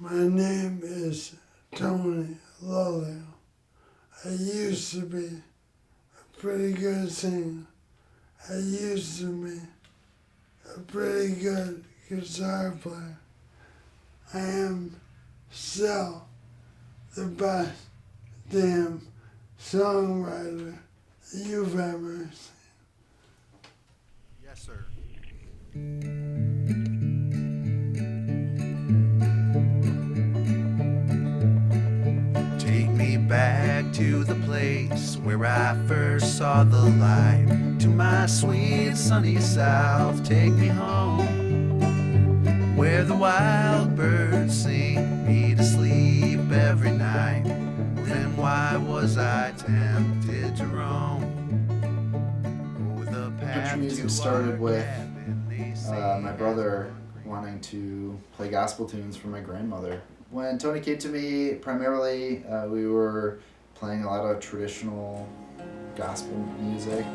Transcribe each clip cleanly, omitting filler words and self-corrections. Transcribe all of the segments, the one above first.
My name is Tony Lollio. I used to be a pretty good singer. I used to be a pretty good guitar player. I am still the best damn songwriter you've ever seen. Yes, sir. Take me back to the place where I first saw the light. To my sweet sunny south, take me home, where the wild birds sing me to sleep every night. Then why was I tempted to roam? Oh, the path Country music to started our with cabin, they say my brother wanting to play gospel tunes for my grandmother. When Tony came to me, primarily we were playing a lot of traditional gospel music.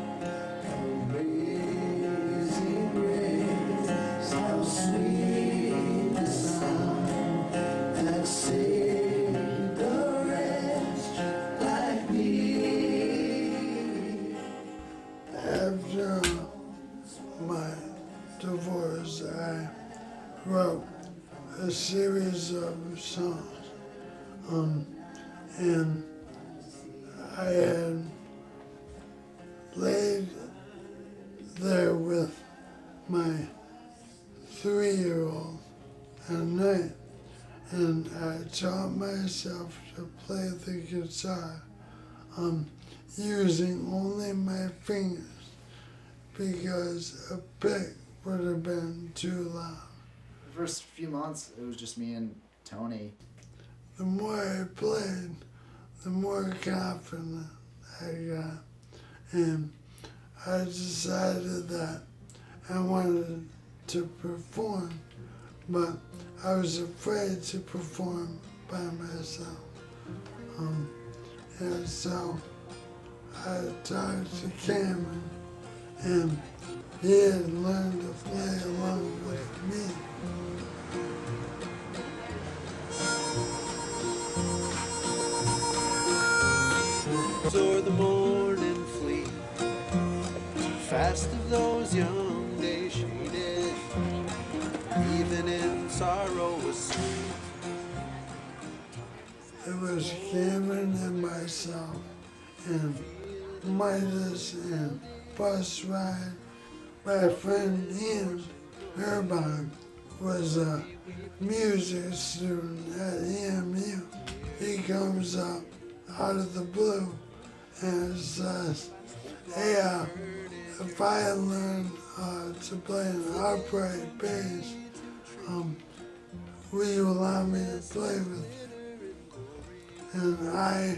After my divorce, I wrote a series of songs, and I had laid there with my 3-year-old at night, and I taught myself to play the guitar using only my fingers because a pick would have been too loud. The first few months, it was just me and Tony. The more I played, the more confident I got, and I decided that I wanted to perform, but I was afraid to perform by myself. And so I talked to Cameron, and he had learned to play along with me. O'er the morning fleet, fast of those young days she did, even in sorrow was sweet. It was Cameron and myself, and Midas and Bus Ride. My friend Ian Herbine was a music student at EMU. He comes up out of the blue and says, "Hey, if I learn to play an upright bass, will you allow me to play with you?" And I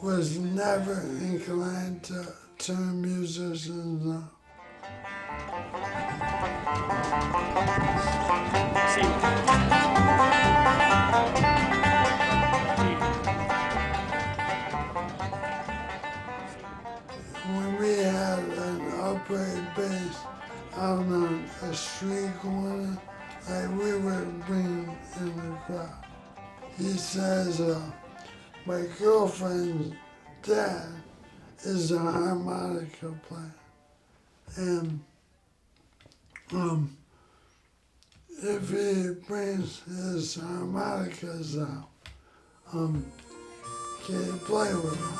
was never inclined to turn musicians up. When we had an upright bass out on a street corner, like we were bringing in the crowd. He says, my girlfriend's dad is a harmonica player, and if he brings his harmonicas out, can you play with them?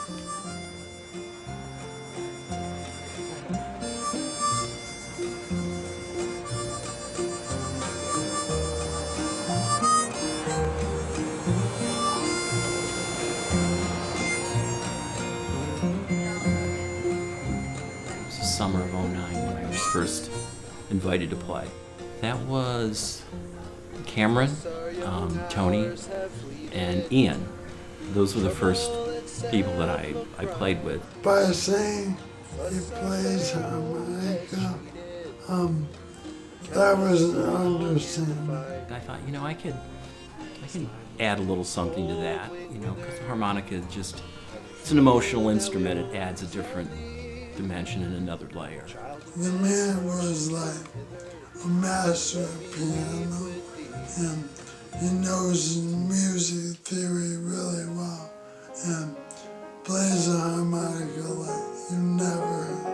Summer of '09 when I was first invited to play. That was Cameron, Tony, and Ian. Those were the first people that I played with. By saying he plays harmonica, that was an understanding. I thought, I can add a little something to that, because the harmonica it's an emotional instrument. It adds a different dimension and another layer. The man was like a master of piano, and he knows music theory really well and plays the harmonica like you never heard.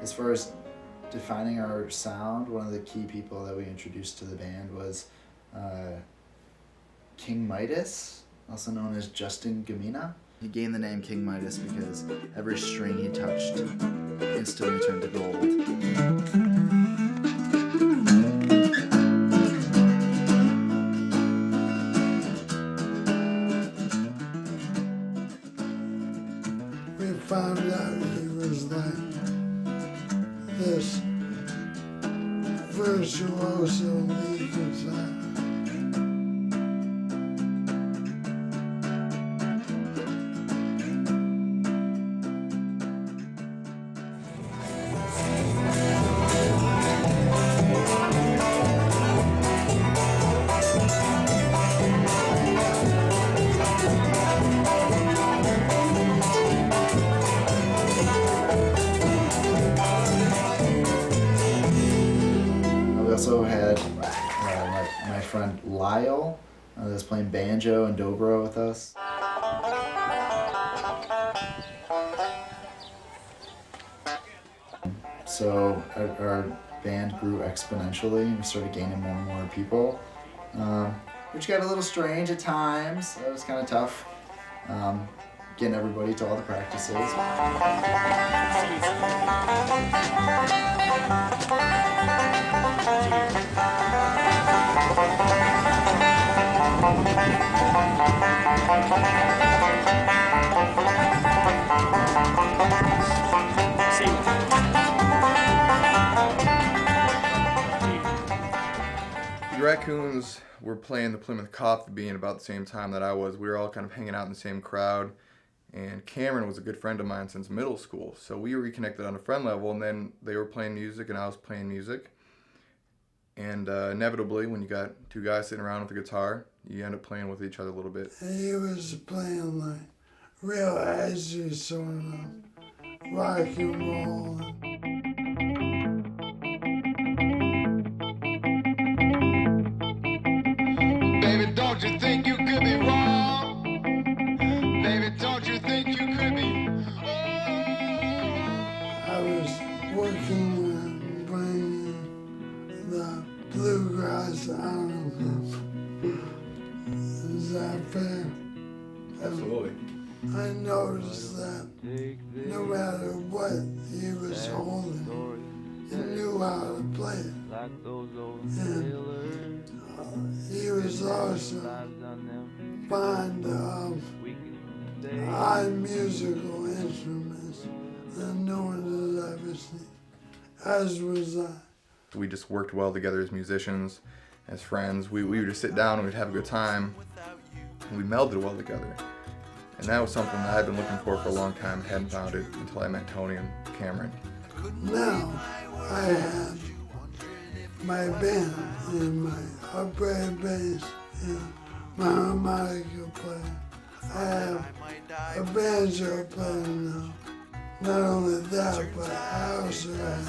As far as defining our sound, one of the key people that we introduced to the band was King Midas, also known as Justin Gamina. He gained the name King Midas because every string he touched instantly turned to gold. We found out he was like this virtuoso lead guitar. We also had my friend Lollio that was playing banjo and dobro with us. So our band grew exponentially and we started gaining more and more people, which got a little strange at times. It was kind of tough getting everybody to all the practices. The Raccoons were playing the Plymouth Coffee Bean about the same time that I was. We were all kind of hanging out in the same crowd, and Cameron was a good friend of mine since middle school. So we reconnected on a friend level, and then they were playing music and I was playing music. And inevitably, when you got two guys sitting around with a guitar, you end up playing with each other a little bit. He was playing like real edgy sort of rock and roll. Baby, don't you think you could be wrong? Baby, don't you think you could be? I was working on bringing the bluegrass out of him. Is that fair? Absolutely. I noticed that no matter what he was holding, he knew how to play it. And he was also fond of odd musical instruments that no one had ever seen, as was I. We just worked well together as musicians, as friends. We would just sit down and we'd have a good time. And we melded well together. And that was something that I've been looking for a long time. Hadn't found it until I met Tony and Cameron. Now I have my band and my upright bass and my harmonica player. I have a banjo player now. Not only that, but I also have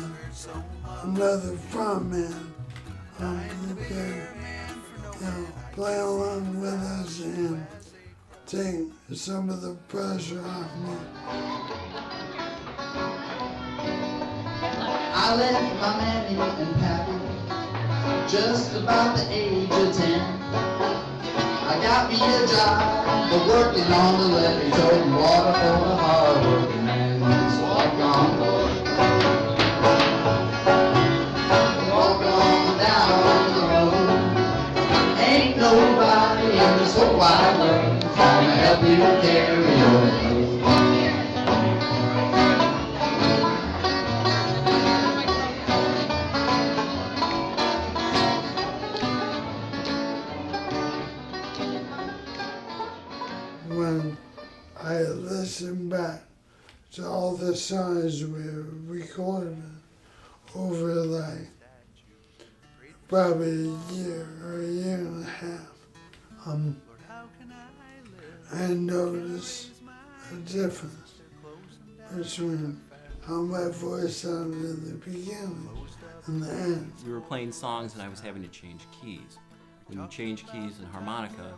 another frontman who can play along with us and take some of the pressure off me. I left my mammy and pappy just about the age of 10. I got me a job for working on the levee, toting water for the hard working man. Walk on, boy. Walk on down the road. Ain't nobody in this whole wide world gonna help you carry your load. listen back to all the songs we recorded over like probably a year or a year and a half, I noticed a difference between how my voice sounded in the beginning and the end. We were playing songs and I was having to change keys. When you change keys in harmonica,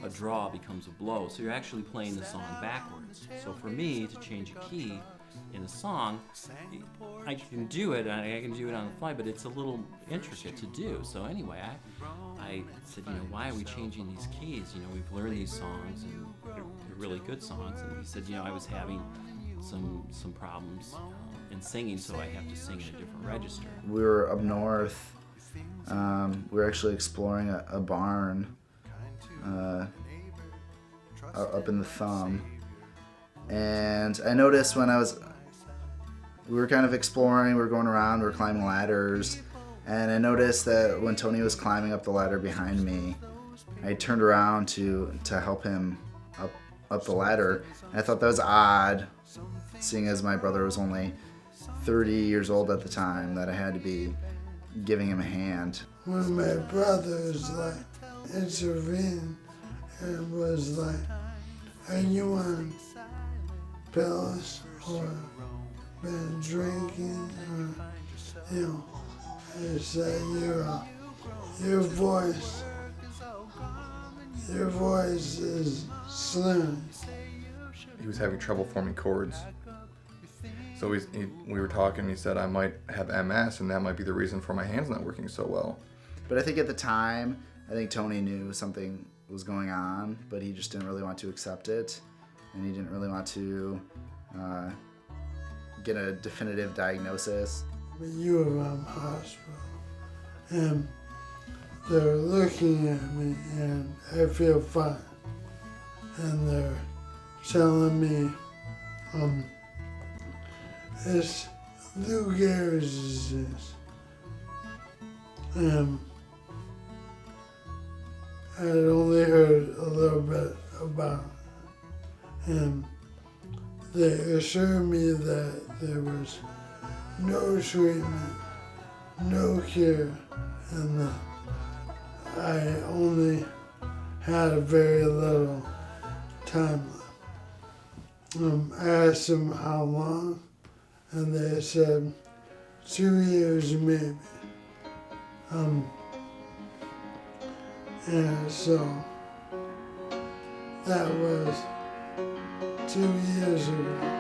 a draw becomes a blow, so you're actually playing the song backwards. So for me to change a key in a song, I can do it, and I can do it on the fly, but it's a little intricate to do. So anyway, I said, why are we changing these keys? We've learned these songs, and they're really good songs. And he said, I was having some problems in singing, so I have to sing in a different register. We were up north. We were actually exploring a barn up in the Thumb. And I noticed when we were kind of exploring, we were going around, we were climbing ladders, and I noticed that when Tony was climbing up the ladder behind me, I turned around to help him up the ladder, and I thought that was odd, seeing as my brother was only 30 years old at the time, that I had to be giving him a hand. When my brothers intervened and was like, are you on pills or been drinking or, I said, your voice is slurring. He was having trouble forming chords. So we were talking, and he said I might have MS, and that might be the reason for my hands not working so well. But I think at the time, Tony knew something was going on, but he just didn't really want to accept it, and he didn't really want to get a definitive diagnosis. But you were in the hospital, and they're looking at me, and I feel fine, and they're telling me, it's Lou Gehrig's disease. I had only heard a little bit about it. And they assured me that there was no treatment, no cure, and that I only had a very little time left. I asked them how long, and they said 2 years maybe. And so that was 2 years ago.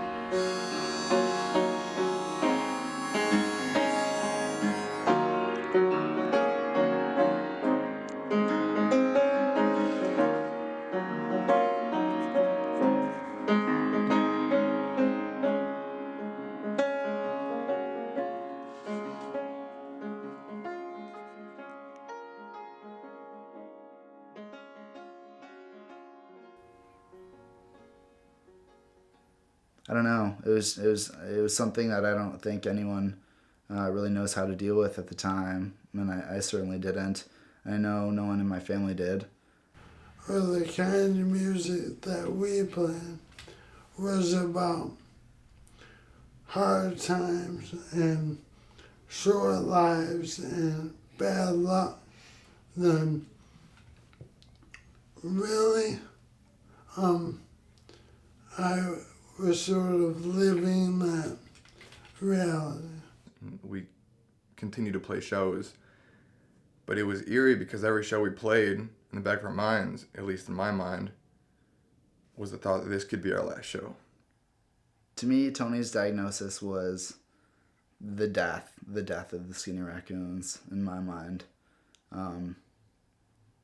I don't know. It was something that I don't think anyone really knows how to deal with at the time, and I certainly didn't. I know no one in my family did. Well, the kind of music that we played was about hard times and short lives and bad luck. Then really, I was sort of living that reality. We continued to play shows, but it was eerie because every show we played, in the back of our minds, at least in my mind, was the thought that this could be our last show. To me, Tony's diagnosis was the death of the Skinny Raccoons in my mind.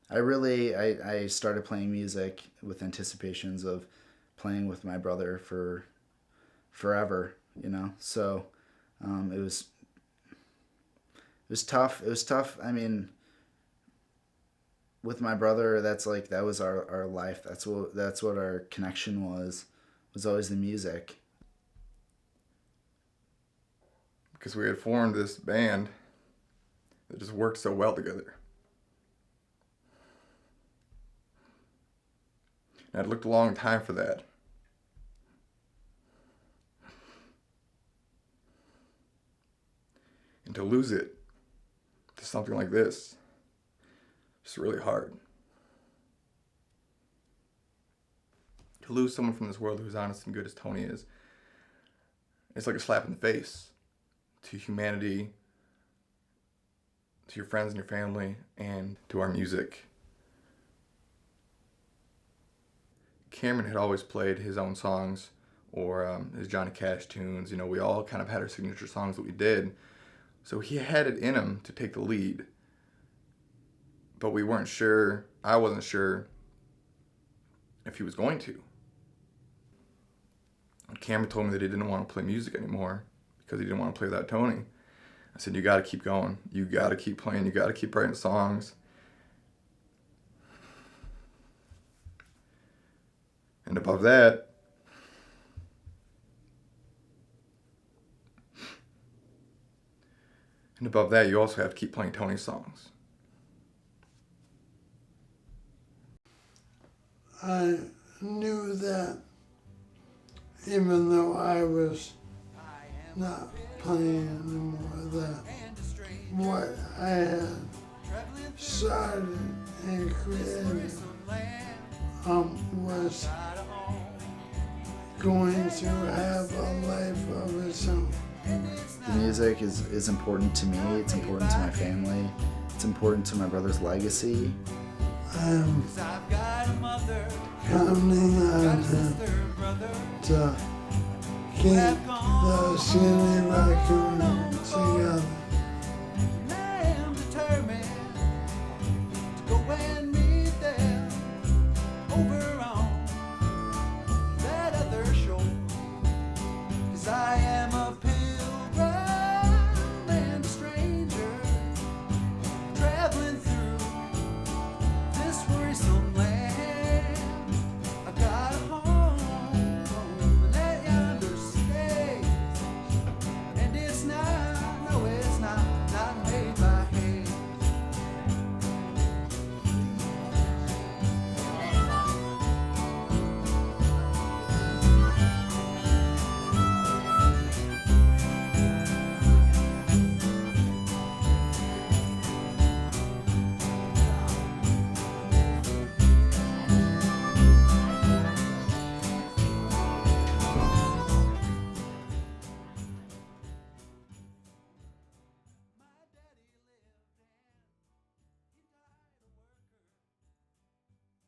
I started playing music with anticipations of playing with my brother for forever, So it was tough. It was tough. I mean, with my brother, that was our life. That's what our connection was always the music. Because we had formed this band that just worked so well together. And I'd looked a long time for that. And to lose it to something like this, it's really hard. To lose someone from this world who's honest and good as Tony is, it's like a slap in the face to humanity, to your friends and your family, and to our music. Cameron had always played his own songs or his Johnny Cash tunes. You know, we all kind of had our signature songs that we did. So he had it in him to take the lead. But we weren't sure, I wasn't sure if he was going to. And Cameron told me that he didn't want to play music anymore because he didn't want to play without Tony. I said, you got to keep going. You got to keep playing. You got to keep writing songs. And above that, you also have to keep playing Tony's songs. I knew that even though I was not playing anymore, that what I had started and created was going to have a life of its own. The music is important to me, it's important to my family, it's important to my brother's legacy. I'm counting on him to keep the Skinny Raccoons together.